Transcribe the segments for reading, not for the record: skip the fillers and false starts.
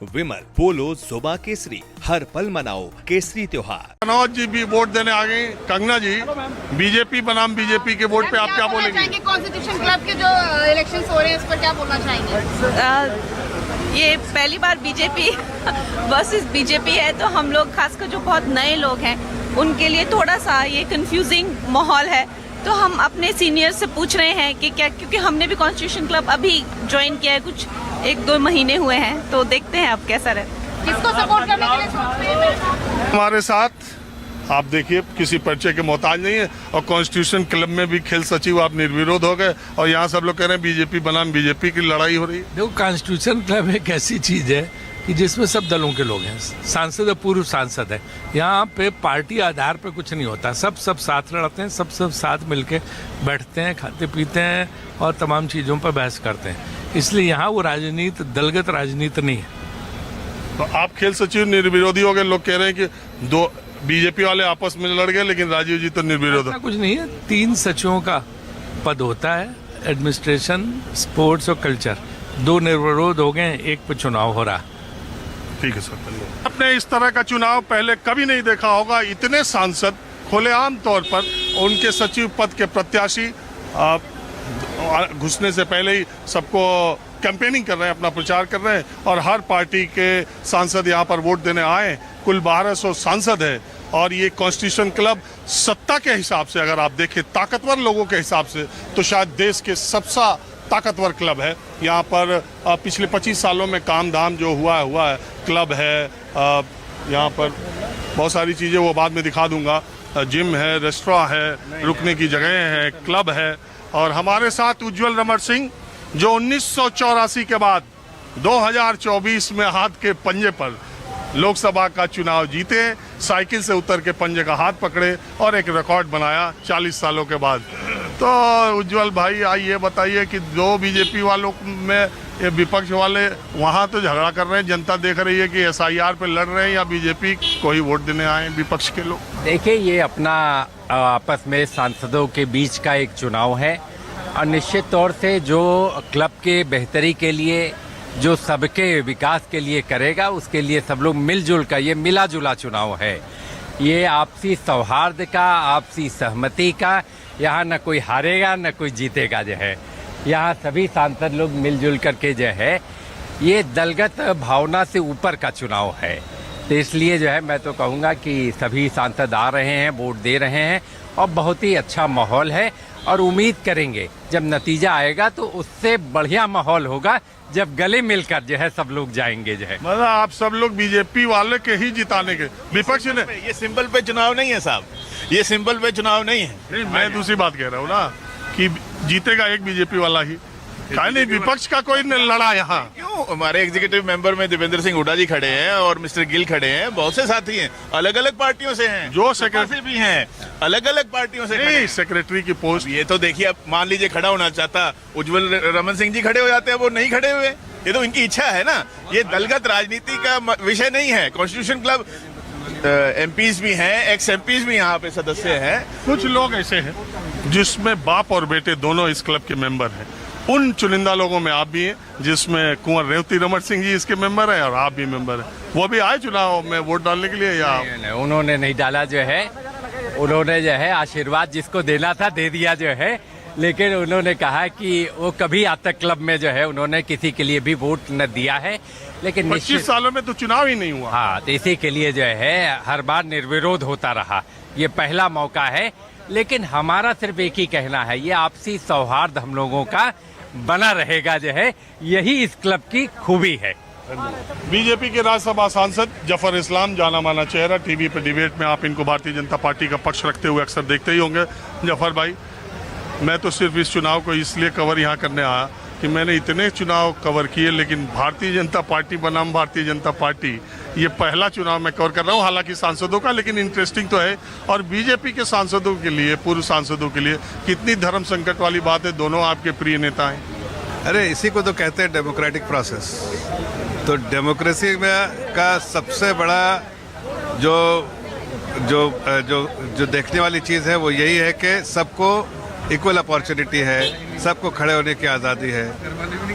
विमल पोलो जुबा केसरी, हर पल मनाओ केसरी त्योहार। मनोज जी भी वोट देने आ गई। कंगना जी बीजेपी बनाम बीजेपी के वोट पे आप क्या बोलेंगे? कॉन्स्टिट्यूशन क्लब के जो इलेक्शन हो रहे हैं इस पर क्या बोलना चाहेंगे? ये पहली बार बीजेपी वर्सेस बीजेपी है, तो हम लोग खासकर जो बहुत नए लोग हैं उनके लिए थोड़ा सा ये कंफ्यूजिंग माहौल है। तो हम अपने सीनियर से पूछ रहे हैं कि क्या, क्योंकि हमने भी कॉन्स्टिट्यूशन क्लब अभी ज्वाइन किया है, कुछ 1-2 महीने हुए हैं, तो देखते हैं अब कैसा रहे। किसको सपोर्ट करने के लिए सोच रहे हैं? हमारे साथ आप देखिए किसी परिचय के मोहताज नहीं है, और कॉन्स्टिट्यूशन क्लब में भी खेल सचिव आप निर्विरोध हो गए, और यहाँ सब लोग कह रहे हैं बीजेपी बनाम बीजेपी की लड़ाई हो रही है। देखो, कॉन्स्टिट्यूशन क्लब एक ऐसी चीज है कि जिसमें सब दलों के लोग हैं, सांसद है, पूर्व सांसद है। यहाँ पे पार्टी आधार पे कुछ नहीं होता, सब साथ लड़ते हैं, सब साथ मिलके बैठते हैं, खाते पीते हैं और तमाम चीज़ों पर बहस करते हैं। इसलिए यहाँ वो राजनीति, दलगत राजनीति नहीं है। तो आप खेल सचिव निर्विरोधी हो गए, लोग कह रहे हैं कि 2 बीजेपी वाले आपस में लड़ गए, लेकिन राजीव जी तो निर्विरोध हो। कुछ नहीं है, 3 सचिवों का पद होता है, एडमिनिस्ट्रेशन, स्पोर्ट्स और कल्चर। 2 निर्विरोध हो गए, 1 पे चुनाव हो रहा। ठीक है सर। आपने इस तरह का चुनाव पहले कभी नहीं देखा होगा। इतने सांसद खुलेआम तौर पर उनके सचिव पद के प्रत्याशी घुसने से पहले ही सबको कैंपेनिंग कर रहे हैं, अपना प्रचार कर रहे हैं, और हर पार्टी के सांसद यहाँ पर वोट देने आए। कुल 1200 सांसद है, और ये कॉन्स्टिट्यूशन क्लब सत्ता के हिसाब से अगर आप देखें, ताकतवर लोगों के हिसाब से, तो शायद देश के सबसे ताकतवर क्लब है। यहाँ पर पिछले 25 सालों में काम धाम जो हुआ है, क्लब है, यहाँ पर बहुत सारी चीज़ें वो बाद में दिखा दूंगा, जिम है, रेस्टोरेंट है, रुकने की जगह है, क्लब है। और हमारे साथ उज्जवल रमण सिंह, जो 1984 के बाद 2024 में हाथ के पंजे पर लोकसभा का चुनाव जीते, साइकिल से उतर के पंजे का हाथ पकड़े और एक रिकॉर्ड बनाया 40 सालों के बाद। तो उज्जवल भाई, आइए बताइए कि 2 बीजेपी वालों में ये विपक्ष वाले वहाँ तो झगड़ा कर रहे हैं, जनता देख रही है कि SIR पे लड़ रहे हैं या बीजेपी को ही वोट देने आए विपक्ष के लोग। देखिए, ये अपना आपस में सांसदों के बीच का एक चुनाव है, और निश्चित तौर से जो क्लब के बेहतरी के लिए, जो सबके विकास के लिए करेगा, उसके लिए सब लोग मिलजुल कर, ये मिला जुला चुनाव है। ये आपसी सौहार्द का, आपसी सहमति का, यहाँ न कोई हारेगा न कोई जीतेगा जो है। यहाँ सभी सांसद लोग मिलजुल करके जो है, ये दलगत भावना से ऊपर का चुनाव है। तो इसलिए जो है मैं तो कहूँगा कि सभी सांसद आ रहे हैं, वोट दे रहे हैं, और बहुत ही अच्छा माहौल है। और उम्मीद करेंगे जब नतीजा आएगा तो उससे बढ़िया माहौल होगा जब गले मिलकर जो है सब लोग जाएंगे जो है। मतलब आप सब लोग बीजेपी वाले के ही जिताने के, विपक्ष ने। ये सिंबल पे चुनाव नहीं है साहब, ये सिंबल पे चुनाव नहीं है। नहीं, मैं दूसरी बात कह रहा हूँ ना कि जीतेगा एक बीजेपी वाला ही, नहीं विपक्ष का कोई नहीं लड़ा यहाँ। क्यों? हमारे एग्जीक्यूटिव मेंबर में देवेंद्र सिंह हुड्डा जी खड़े हैं और मिस्टर गिल खड़े हैं, बहुत से साथी हैं, अलग अलग पार्टियों से हैं, जो सेक्रेटरी भी हैं, अलग अलग पार्टियों से नहीं, सेक्रेटरी की पोस्ट। ये तो देखिए, अब मान लीजिए खड़ा होना चाहता उज्जवल रमन सिंह जी खड़े हो जाते हैं, वो नहीं खड़े हुए, ये तो इनकी इच्छा है ना। ये दलगत राजनीति का विषय नहीं है। कॉन्स्टिट्यूशन क्लब MPs भी हैं, एक्स MPs भी यहाँ पे सदस्य हैं। कुछ लोग ऐसे हैं जिसमें बाप और बेटे दोनों इस क्लब के मेंबर हैं। उन चुनिंदा लोगों में आप भी हैं, जिसमें कुंवर रेवती रमन सिंह जी इसके मेंबर हैं, और आप भी मेंबर हैं। वो भी आए चुनाव में वोट डालने के लिए या नहीं, उन्होंने नहीं डाला जो है। उन्होंने जो है आशीर्वाद जिसको देना था दे दिया जो है, लेकिन उन्होंने कहा कि वो कभी आज तक क्लब में जो है उन्होंने किसी के लिए भी वोट न दिया है। लेकिन 25 सालों में तो चुनाव ही नहीं हुआ। हाँ, तो इसी के लिए जो है हर बार निर्विरोध होता रहा। ये पहला मौका है, लेकिन हमारा सिर्फ एक ही कहना है, ये आपसी सौहार्द हम लोगों का बना रहेगा जो है, यही इस क्लब की खूबी है। बीजेपी के राज्यसभा सांसद जफर इस्लाम, जाना माना चेहरा, टीवी पे डिबेट में आप इनको भारतीय जनता पार्टी का पक्ष रखते हुए अक्सर देखते ही होंगे। जफर भाई, मैं तो सिर्फ इस चुनाव को इसलिए कवर यहाँ करने आया कि मैंने इतने चुनाव कवर किए, लेकिन भारतीय जनता पार्टी बनाम भारतीय जनता पार्टी ये पहला चुनाव मैं कवर कर रहा हूँ, हालांकि सांसदों का, लेकिन इंटरेस्टिंग तो है। और बीजेपी के सांसदों के लिए, पूर्व सांसदों के लिए कितनी धर्म संकट वाली बात है, दोनों आपके प्रिय नेता हैं। अरे इसी को तो कहते हैं डेमोक्रेटिक प्रोसेस। तो डेमोक्रेसी में का सबसे बड़ा जो जो जो जो देखने वाली चीज़ है वो यही है कि सबको इक्वल अपॉर्चुनिटी है, सबको खड़े होने की आज़ादी है।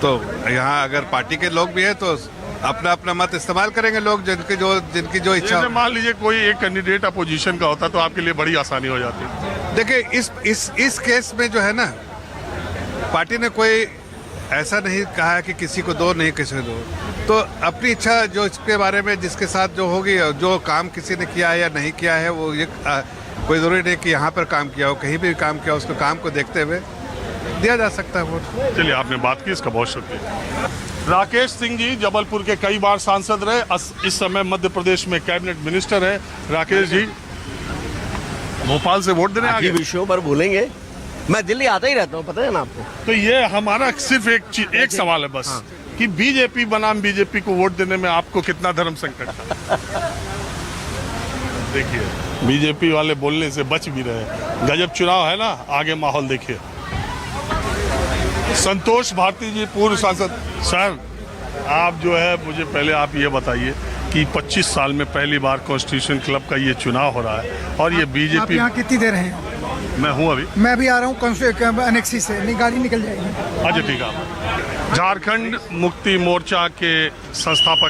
तो यहाँ अगर पार्टी के लोग भी हैं तो अपना अपना मत इस्तेमाल करेंगे लोग, जिनकी जो इच्छा जैसे हो। मान लीजिए कोई एक कैंडिडेट अपोजिशन का होता तो आपके लिए बड़ी आसानी हो जाती। देखिए इस केस में जो है ना, पार्टी ने कोई ऐसा नहीं कहा कि किसी को दो, नहीं किसी को दो, तो अपनी इच्छा जो इसके बारे में जिसके साथ जो होगी, जो काम किसी ने किया है या नहीं किया है, वो ये कोई जरूरी नहीं कि यहाँ पर काम किया हो, कहीं भी काम किया हो, उसको काम को देखते हुए दिया जा सकता है वोट। चलिए, आपने बात की, इसका बहुत शुक्रिया। राकेश सिंह जी जबलपुर के कई बार सांसद रहे, इस समय मध्य प्रदेश में कैबिनेट मिनिस्टर है। राकेश जी भोपाल से वोट देने आ बाकी गए। विषयों पर बोलेंगे, मैं दिल्ली आता ही रहता हूँ, पता है ना आपको। तो ये हमारा सिर्फ एक सवाल है बस, कि बीजेपी बनाम बीजेपी को वोट देने में आपको कितना धर्म संकट था? देखिए, बीजेपी वाले बोलने से बच भी रहे। गजब चुनाव है ना, आगे माहौल देखिए। संतोष भारती जी, पूर्व सांसद। सर, आप जो है, मुझे पहले आप ये बताइए कि 25 साल में पहली बार कॉन्स्टिट्यूशन क्लब का ये चुनाव हो रहा है और ये बीजेपी। आप यहाँ कितनी देर हैं? मैं हूँ अभी। मैं भी आ रहा हूँ अनेक्सी से, नहीं गाड़ी निकल जाएगी। अच्छा, ठीक है। झारखंड मुक्ति मोर्चा के संस्थापक